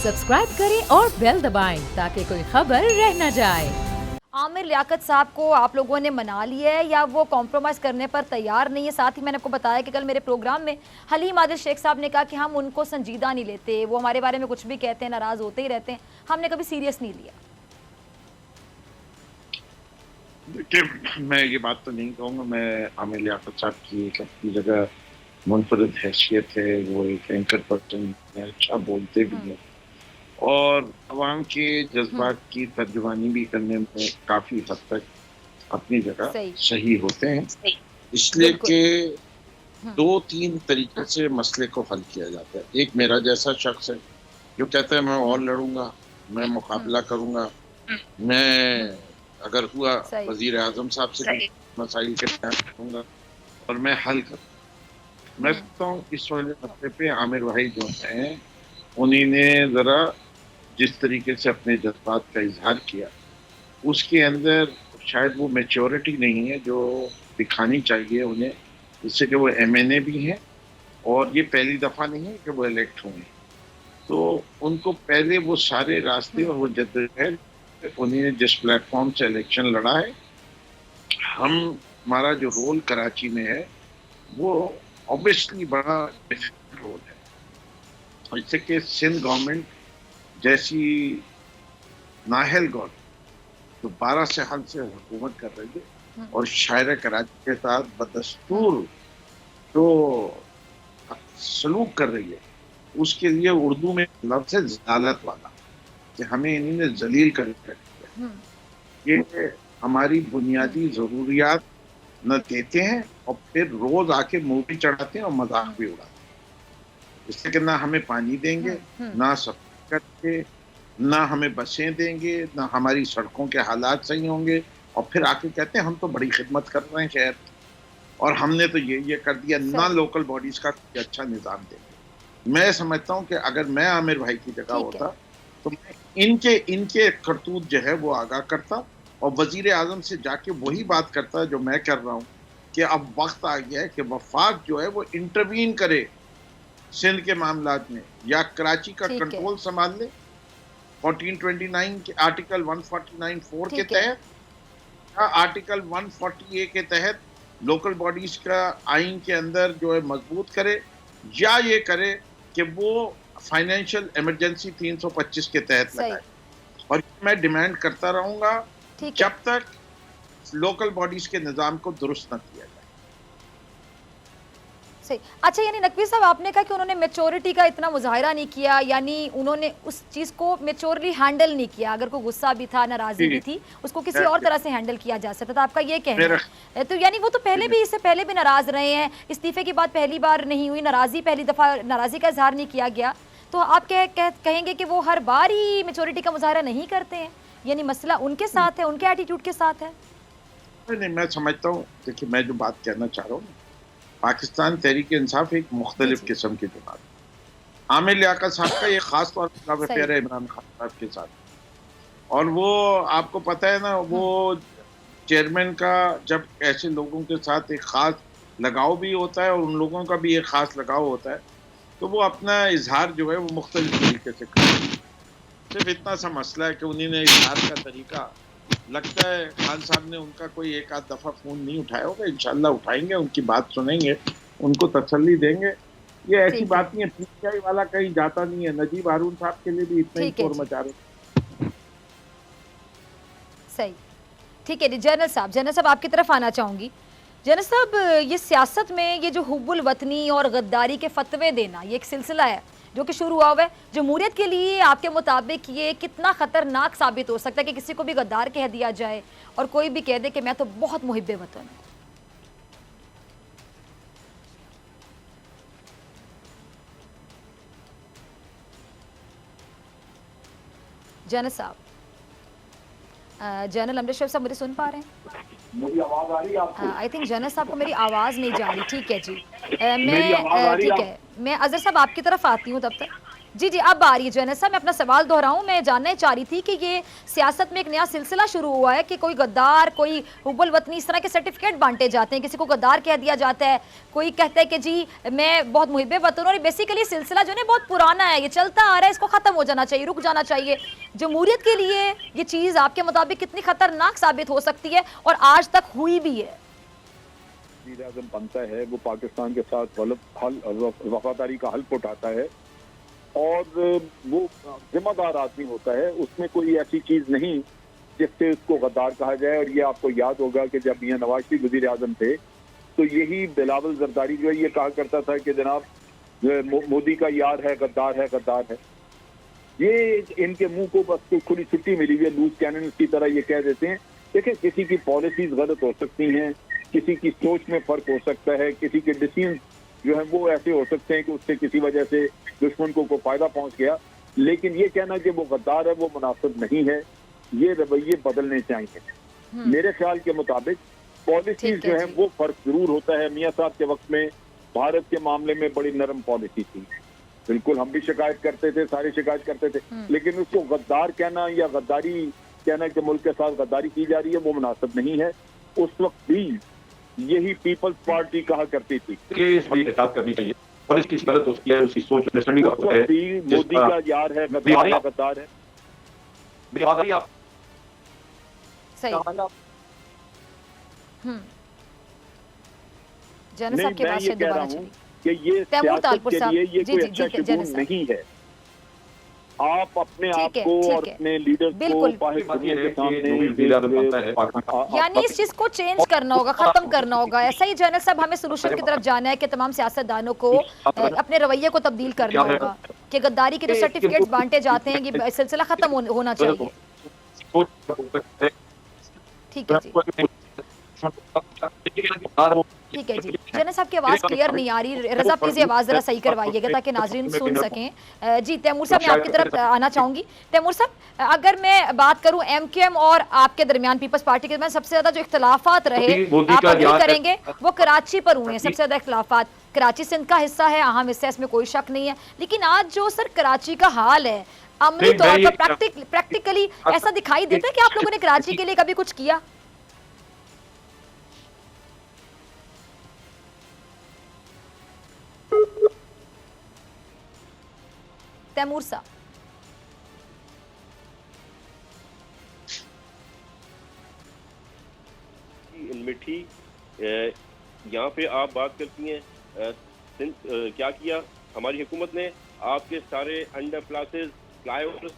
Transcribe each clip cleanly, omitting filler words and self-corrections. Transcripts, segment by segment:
Subscribe करें और bell दबाएं ताकि कोई खबर रह न जाए। आमिर लियाकत साहब को आप लोगों ने मना लिया है या वो कॉम्प्रोमाइज़ करने पर तैयार नहीं है? साथ ही मैंने आपको बताया कि कल मेरे प्रोग्राम में हलीम आदिल शेख साहब ने कहा कि हम उनको संजीदा नहीं लेते, वो हमारे बारे में कुछ भी कहते हैं, नाराज़ होते ही रहते हैं, हमने कभी सीरियस नहीं लिया। देखिए, मैं ये बात तो नहीं कहूँगा। मैं आमिर लियाकत साहब की एक अपनी जगह मुनफरिद हैसियत है, वो एक एंकर पर्सन है, अच्छा बोलते भी हैं और अवाम के जज्बात की तर्जुमानी भी करने में काफ़ी हद तक अपनी जगह सही सही होते हैं। इसलिए बिल्कुल। कि 2-3 तरीके से मसले को हल किया जाता है। एक मेरा जैसा शख्स है जो कहता है मैं और लड़ूंगा, मैं मुकाबला करूंगा, मैं अगर हुआ सही वजीर आजम साहब से भी मसाइल के बयान करूंगा और मैं हल करूँ। मैं सोचता हूँ इस वाले मसले पे आमिर भाई जो हैं उन्हीं ने ज़रा जिस तरीके से अपने जज्बात का इजहार किया उसके अंदर शायद वो मैच्योरिटी नहीं है जो दिखानी चाहिए उन्हें, जिससे कि वो एमएनए भी हैं और ये पहली दफ़ा नहीं है कि वो इलेक्ट हुए। तो उनको पहले वो सारे रास्ते और वो जद्दोजहद उन्हें जिस प्लेटफॉर्म से इलेक्शन लड़ा है, हमारा जो रोल कराची में है वो ऑब्वियसली बड़ा डिफिकल्ट रोल है। और इससे कि सिंध गवर्नमेंट जैसी नाहल गवर्नमेंट तो 12 साल से हुकूमत कर रही है और शायर कराची के साथ बदस्तूर जो सलूक कर रही है, उसके लिए उर्दू में लफ्ज़ है ज़लालत वाला, कि हमें इन्हीं ने जलील कर दिया। ये हमारी बुनियादी ज़रूरियात न देते हैं और फिर रोज आके मुंह भी चढ़ाते हैं और मजाक भी उड़ाते हैं। इससे कि ना हमें पानी देंगे, ना सफाई करेंगे, ना हमें बसें देंगे, ना हमारी सड़कों के हालात सही होंगे और फिर आके कहते हैं हम तो बड़ी खिदमत कर रहे हैं शहर और हमने तो ये कर दिया, ना लोकल बॉडीज का कोई अच्छा निज़ाम देंगे। मैं समझता हूँ कि अगर मैं आमिर भाई की जगह होता तो मैं इनके करतूत जो है वो आगाह करता और वजीर आजम से जाके वही बात करता जो मैं कर रहा हूँ कि अब वक्त आ गया है कि वफाक जो है वो इंटरवीन करे सिंध के मामलात में, या कराची का कंट्रोल संभाल ले 1429 के आर्टिकल 149(4) के तहत या आर्टिकल 140A के तहत लोकल बॉडीज का आइन के अंदर जो है मजबूत करे, या ये करे कि वो फाइनेंशियल इमरजेंसी 325 के तहत लगाए। और मैं डिमांड करता रहूंगा जब तक लोकल बॉडीज के निजाम को दुरुस्त न किया जाए। सही। अच्छा, यानी नकवी साहब आपने कहा कि उन्होंने मैच्योरिटी का इतना मुजाहिरा नहीं किया, यानी उन्होंने उस चीज़ को मैच्योरली हैंडल नहीं किया। अगर कोई गुस्सा भी था, नाराज़गी भी थी, उसको किसी और तरह से हैंडल किया जा सकता था, आपका ये कहना है। तो यानी वो तो पहले भी, इससे पहले भी नाराज़ रहे हैं, इस्तीफे की बात पहली बार नहीं हुई, नाराज़ी पहली दफ़ा नाराज़ी का इजहार नहीं किया गया, तो आप कहेंगे कि वो हर बार ही मैच्योरिटी का मुजाहिरा नहीं करते हैं? यानी मसला उनके साथ है, उनके एटीट्यूड के साथ है? नहीं, मैं समझता हूँ। देखिए, मैं जो बात कहना चाह रहा हूँ, पाकिस्तान तहरीक इंसाफ एक मुख्तलिफ किस्म की जमात है। आमिर लियाकत साहब का ये खास तौर पर अफेयर है इमरान खान साहब के साथ, और वो आपको पता है ना, वो चेयरमैन का जब ऐसे लोगों के साथ एक खास लगाव भी होता है और उन लोगों का भी एक खास लगाव होता है, तो वो अपना इजहार जो है वो मुख्तलिफ तरीके से करते हैं। सिर्फ इतना सा मसला है कि उन्हीं ने इजहार का तरीका, लगता है खान साहब ने उनका कोई एक आध दफ़ा फ़ोन नहीं उठाया होगा, इंशाल्लाह उठाएंगे, उनकी बात सुनेंगे, उनको तसल्ली देंगे। ये ऐसी बात नहीं है, पीटीआई वाला कहीं जाता नहीं है, नजीब हारून साहब के लिए भी इतना ही शोर मचा रहे। सही, ठीक है जी। जनरल साहब आपकी तरफ आना चाहूँगी। जनरल साहब, ये सियासत में ये जो हुब्बुल वतनी और गद्दारी के फतवे देना, ये एक सिलसिला है जो कि शुरू हुआ है, जमहूरियत के लिए आपके मुताबिक ये कितना ख़तरनाक साबित हो सकता है कि किसी को भी गद्दार कह दिया जाए और कोई भी कह दे कि मैं तो बहुत मुहिब्बे वतन हूँ? जनरल साहब, जनरल अमृतसर साहब मुझे सुन पा रहे हैं? मेरी आवाज आ रही है आपको? आई थिंक जनरल साहब को मेरी आवाज़ नहीं जा रही। ठीक है जी, मैं ठीक है, मैं अजहर साहब आपकी तरफ आती हूँ तब तक। जी जी, अब आ रही है जैनब साहब, मैं अपना सवाल दोहराऊं। मैं जानना चाह रही थी कि ये सियासत में एक नया सिलसिला शुरू हुआ है कि कोई गद्दार, कोई हुब्बुल वतनी, इस तरह के सर्टिफिकेट बांटे जाते हैं। किसी को गद्दार कह दिया जाता है, कोई कहता है कि जी मैं बहुत मुहिब्बे वतन। और बेसिकली सिलसिला जो है बहुत पुराना है, ये चलता आ रहा है, इसको खत्म हो जाना चाहिए, रुक जाना चाहिए। जमहूरियत के लिए ये चीज़ आपके मुताबिक कितनी खतरनाक साबित हो सकती है और आज तक हुई भी है? वज़ीर-ए-आज़म बनता है वो पाकिस्तान के साथ वफादारी का हल्फ उठाता है और वो जिम्मेदार आदमी होता है। उसमें कोई ऐसी चीज नहीं जिससे उसको गद्दार कहा जाए। और ये आपको याद होगा कि जब मियां नवाज शरीफ वज़ीर-ए-आज़म थे तो यही बिलावल जरदारी जो है ये कहा करता था कि जनाब मोदी का यार है, गद्दार है, गद्दार है। ये इनके मुंह को बस खुली छुट्टी मिली हुई है, लूज कैनन की तरह ये कह देते हैं। देखिए, किसी की पॉलिसीज गलत हो सकती हैं, किसी की सोच में फर्क हो सकता है, किसी के डिसीजन जो है वो ऐसे हो सकते हैं कि उससे किसी वजह से दुश्मन को फायदा पहुंच गया। लेकिन ये कहना कि वो गद्दार है वो मुनासिब नहीं है। ये रवैये बदलने चाहिए। मेरे ख्याल के मुताबिक पॉलिसीज जो है वो फर्क जरूर होता है। मियां साहब के वक्त में भारत के मामले में बड़ी नरम पॉलिसी थी, बिल्कुल हम भी शिकायत करते थे, सारे शिकायत करते थे। लेकिन उसको गद्दार कहना या गद्दारी कहना कि मुल्क के साथ गद्दारी की जा रही है वो मुनासिब नहीं है। उस वक्त भी यही पीपल्स पार्टी कहा करती थी कि इस बात एहसास करनी चाहिए और इसकी गलत दोस्ती है, उसकी सोच अंडरस्टैंडिंग है। मोदी का यार है, गद्दार है। बेहद आप सही। जैनब साहब के पास से दोबारा चलिए कि ये तैमूर तालपुर के साहब, लिए ये जी कोई जी अच्छा जी जैनब शुगुन साहब, नहीं है। आप अपने आप ठीक है, को ठीक और है। अपने लीडर्स को बिल्कुल। बाहर दुनिया के सामने यानी इस चीज को चेंज करना होगा, खत्म करना होगा। ऐसा ही जैनब साहब, हमें सोल्यूशन की तरफ जाना है कि तमाम सियासतदानों को अपने रवैये को तब्दील करना होगा कि गद्दारी के जो सर्टिफिकेट्स बांटे जाते हैं ये सिलसिला खत्म होना चाहिए। ठीक है जी, ठीक है जी। जैनब साहब की आवाज़ क्लियर नहीं आ रही, रजा प्लीज आवाज़ ज़रा सही करवाइएगा ताकि नाजरीन सुन सकें। जी तैमूर साहब, मैं आपकी तरफ आना चाहूँगी। तैमूर साहब, अगर मैं बात करूँ MQM और आपके दरमियान पीपल्स पार्टी के दरमियान सबसे ज़्यादा जो इख्तलाफात रहे, आप अग्री करेंगे, वो कराची पर हुए हैं। सबसे ज़्यादा इख्तलाफात कराची सिंध का हिस्सा है, अहम हिस्सा है, इसमें कोई शक नहीं है। लेकिन आज जो सर कराची का हाल है, अमली तौर पर प्रैक्टिकली ऐसा दिखाई देता है कि आप लोगों ने कराची के लिए कभी कुछ किया? तैमूर साहब, मिठी यहाँ पे आप बात करती हैं क्या किया हमारी हुकूमत ने? आपके सारे अंडर प्लासेस, फ्लाईओवर्स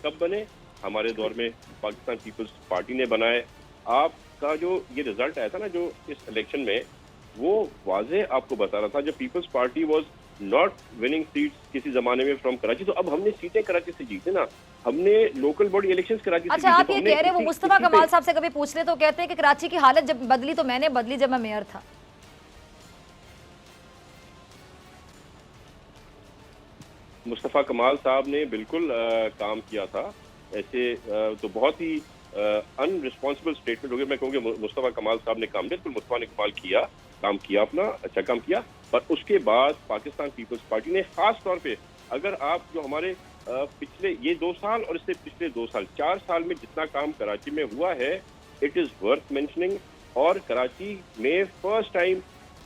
कब बने? हमारे दौर में पाकिस्तान पीपल्स पार्टी ने बनाए। आपका जो ये रिजल्ट आया था ना जो इस इलेक्शन में, वो वाजे आपको बता रहा था जब peoples party was not winning seats किसी जमाने में फ्रॉम कराची। तो अब हमने सीटें कराची से जीते ना, हमने लोकल बॉडी इलेक्शंस कराची से अच्छा आप ये कह रहे हैं, वो मुस्तफा कमाल साहब से कभी पूछ ले तो कहते हैं कि कराची की हालत जब बदली तो मैंने बदली जब मैं मेयर था। मुस्तफा कमाल साहब ने बिल्कुल काम किया था। ऐसे तो बहुत ही अनरिस्पॉन्सिबल स्टेटमेंट हो गया। मैं कहूँगी मुस्तफा कमाल साहब ने काम बिल्कुल मुस्तफा ने काम किया अपना अच्छा काम किया। पर उसके बाद पाकिस्तान पीपल्स पार्टी ने खास तौर पे, अगर आप जो हमारे पिछले ये 2 साल और इससे पिछले 2 साल 4 साल में जितना काम कराची में हुआ है, इट इज़ वर्थ मेंशनिंग। और कराची में फर्स्ट टाइम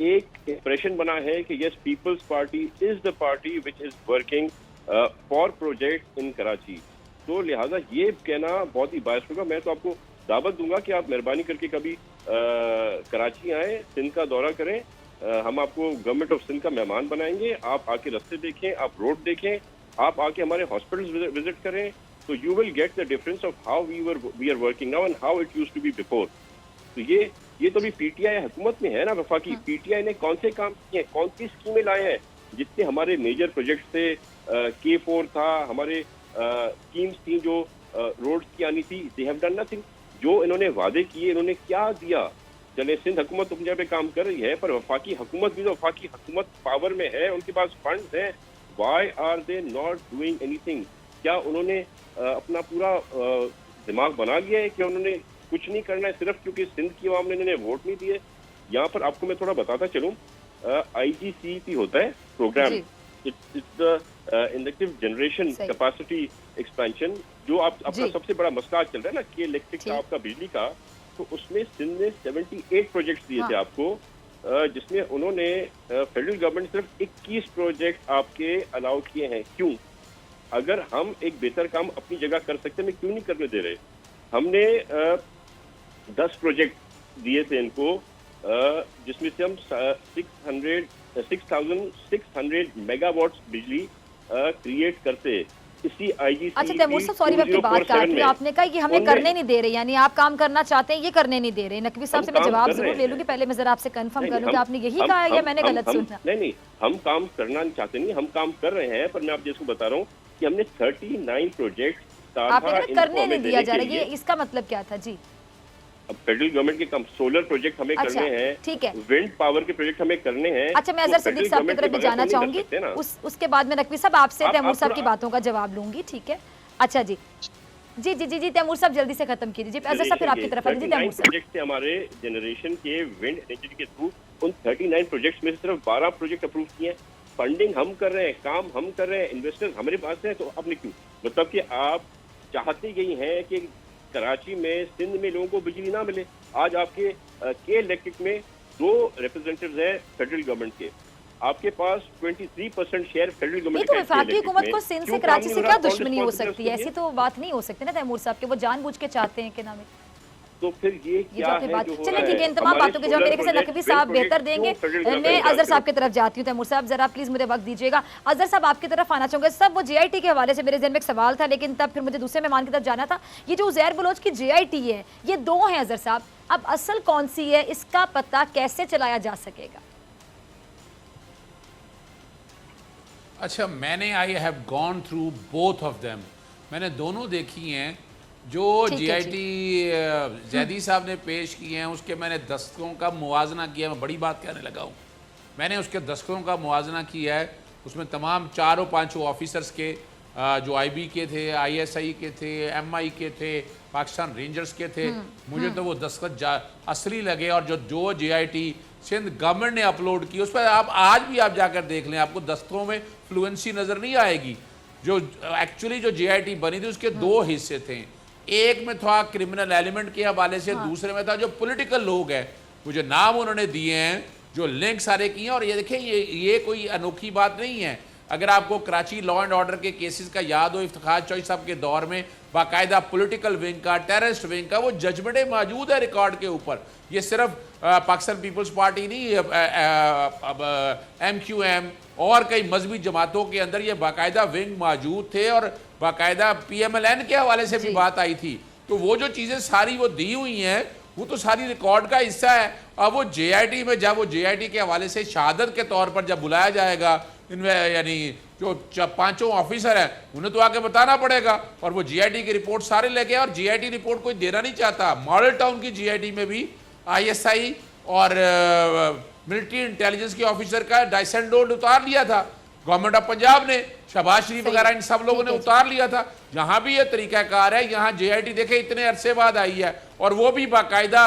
एक इंप्रेशन बना है कि yes peoples party is the party which is working for project in Karachi. तो लिहाजा ये कहना बहुत ही बायस होगा। मैं तो आपको दावत दूंगा कि आप मेहरबानी करके कभी कराची आएँ, सिंध का दौरा करें। हम आपको गवर्नमेंट ऑफ सिंध का मेहमान बनाएंगे। आप आके रास्ते देखें, आप रोड देखें, आप आके हमारे हॉस्पिटल्स विजिट करें, तो you will get the difference of how we are working now and how it used to be before. तो ये तो भी पीटीआई हुकूमत में है ना वफाकी। पीटीआई ने कौन से काम किए हैं, कौन सी स्कीमें लाए हैं? जितने हमारे मेजर प्रोजेक्ट थे, K4 था, हमारे स्कीम्स थी जो रोड्स की आनी थी, दे हैव डन नथिंग। जो इन्होंने वादे किए, इन्होंने क्या दिया? चले सिंध हुकूमत तो पंजाब पे काम कर रही है, पर वफाकी हुकूमत भी, तो वफाकी हुकूमत पावर में है, उनके पास फंड्स हैं। Why are they not doing anything? क्या उन्होंने अपना पूरा दिमाग बना लिया है कि उन्होंने कुछ नहीं करना है सिर्फ क्योंकि सिंध की आवाम ने इन्होंने वोट नहीं दिए? यहाँ पर आपको मैं थोड़ा बताता चलूँ, IGCP होता है programme, it's the inductive generation सही। कैपेसिटी एक्सपेंशन, जो आपका जी। सबसे बड़ा मसला चल रहा है ना कि इलेक्ट्रिक ठीक। का आपका बिजली का, तो उसमें सिंध ने 78 प्रोजेक्ट्स दिए थे हाँ। आपको, जिसमें उन्होंने फेडरल गवर्नमेंट सिर्फ 21 प्रोजेक्ट आपके अलाउ किए हैं। क्यों? अगर हम एक बेहतर काम अपनी जगह कर सकते हैं, क्यों नहीं करने दे रहे? हमने 10 प्रोजेक्ट दिए थे इनको, जिसमें से हम 6,600 मेगावाट्स बिजली क्रिएट करते इसी आईजीसी। अच्छा तैमूर साहब, सॉरी मैं आपकी बात काट रही हूँ, आपने कहा कि हमें करने नहीं दे रहे, यानी आप काम करना चाहते हैं, ये करने नहीं दे रहे। नकवी साहब से मैं जवाब जरूर ले लूंगी, पहले मैं जरा आपसे कंफर्म कर लूँ कि आपने यही कहा है या मैंने गलत सुना? नहीं, हम काम करना चाहते नहीं, हम काम कर रहे हैं, पर मैं आप जिसको बता रहा हूँ कि हमने 39 प्रोजेक्ट आपने कहा करने नहीं दिया जा रहा, ये इसका मतलब क्या था? जी, अब फेडरल गवर्नमेंट के सोलर प्रोजेक्ट हमें अच्छा, करने हैं, ठीक है। विंड पावर के प्रोजेक्ट हमें करने हैं। अच्छा मैं अजहर सिद्दीक साहब की तरफ भी जाना चाहूंगी, उसके बाद में नकवी साहब आपसे तैमूर साहब की बातों का जवाब लूंगी, ठीक है? अच्छा जी जी जी जी जी तैमूर साहब जल्दी से खत्म कीजिए। अजहर साहब फिर आपकी तरफ आ जी। तैमूर साहब, प्रोजेक्ट थे हमारे जनरेशन के विंड एनर्जी के थ्रू, उन 39 प्रोजेक्ट्स में से सिर्फ 12 प्रोजेक्ट अप्रूव किए हैं। फंडिंग हम कर रहे हैं, काम हम कर रहे हैं, इन्वेस्टर्स हमारे पास हैं, तो आपने क्यों? मतलब कि आप चाहते यही हैं कि कराची में, सिंध में लोगों को बिजली ना मिले। आज आपके के इलेक्ट्रिक में 2 रिप्रेजेंटेटिव्स हैं फेडरल गवर्नमेंट के, आपके पास 23% शेयर फेडरल ये गवर्नमेंट तो वफाकी हुकूमत को सिंध से कराची से क्या दुश्मनी हो सकती है? ऐसी तो बात नहीं हो सकती ना तैमूर साहब के वो जानबूझ के चाहते हैं कि ना में। तो फिर ये क्या है बात, जो हो चलिए रहा ठीक है, है? इन तमाम हमारे बातों के जवाब मेरे ख्याल से नकवी साहब बेहतर देंगे। मैं अजहर साहब की तरफ जाती हूँ। तैमूर साहब जरा प्लीज मुझे वक्त दीजिएगा। अजहर साहब आपकी तरफ आना चाहूंगा। सब वो JIT के हवाले से मेरे जहन में एक सवाल था, लेकिन तब फिर मुझे दूसरे मेहमान की तरफ जाना था। ये जो उज़ैर बलोच की JIT है, ये 2 हैं अजहर साहब, अब असल कौन सी है, इसका पता कैसे चलाया जा सकेगा? अच्छा, मैंने I have gone through both of them, मैंने दोनों देखी हैं। जो JIT जैदी साहब ने पेश किए हैं उसके मैंने दस्तखतों का मुवाजना किया। मैं बड़ी बात कहने लगा हूँ, मैंने उसके दस्तखतों का मुवाजना किया है। उसमें तमाम 4-5 ऑफिसर्स के, जो IB के थे, ISI के थे, MI के थे, पाकिस्तान रेंजर्स के थे, मुझे तो वो दस्तखत असली लगे। और जो JIT सिंध गवर्नमेंट ने अपलोड की उस पर आप आज भी आप जाकर देख लें, आपको दस्तखतों में फ्लुएंसी नज़र नहीं आएगी। जो एक्चुअली जो JIT बनी थी उसके 2 हिस्से थे, एक में था क्रिमिनल एलिमेंट के हवाले से, दूसरे में था जो पॉलिटिकल लोग हैं, वो जो नाम उन्होंने दिए हैं, जो लिंक सारे किए हैं। और ये देखें, ये कोई अनोखी बात नहीं है। अगर आपको कराची लॉ एंड ऑर्डर के केसेस का याद हो, इफ्तिखार चौधरी साहब के दौर में बाकायदा पॉलिटिकल विंग का, टेररिस्ट विंग का वो जजमेंटें मौजूद है रिकॉर्ड के ऊपर। ये सिर्फ पाकिस्तान पीपल्स पार्टी नहीं, MQM और कई मजहबी जमातों के अंदर ये बाकायदा विंग मौजूद थे, और बाकायदा PMLN के हवाले से भी बात आई थी। तो वो जो चीज़ें सारी वो दी हुई हैं, वो तो सारी रिकॉर्ड का हिस्सा है। अब वो JIT में जब वो JIT के हवाले से शहादत के तौर पर जब बुलाया जाएगा, इनमें यानी जो 5 ऑफिसर हैं उन्हें तो आके बताना पड़ेगा, और वो JIT की रिपोर्ट सारे लेके, और JIT रिपोर्ट कोई देना नहीं चाहता। मॉडल टाउन की JIT में भी ISI और मिलिट्री इंटेलिजेंस के ऑफिसर का डाइसेंडोल्ड उतार लिया था गवर्नमेंट ऑफ पंजाब ने, शहबाज शरीफ वगैरह इन सब लोगों ने उतार लिया था। यहाँ भी ये तरीकाकार है। यहाँ JIT देखे इतने अरसे बाद आई है, और वो भी बाकायदा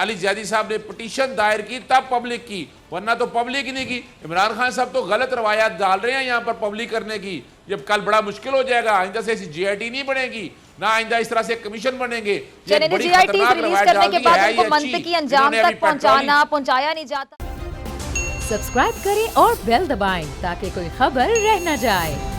अली जैदी साहब ने पिटीशन दायर की तब पब्लिक की, वरना तो पब्लिक ही नहीं की। इमरान खान साहब तो गलत रवायात डाल रहे हैं यहाँ पर पब्लिक करने की। जब कल बड़ा मुश्किल हो जाएगा, आइंदा से ऐसी JIT नहीं बनेगी ना, आइंदा इस तरह से कमीशन बनेंगे। JIT रिलीज करने के बाद उनको मंतकी अंजाम तक पहुंचाया नहीं जाता। सब्सक्राइब करें और बेल दबाएं ताकि कोई खबर रह न जाए।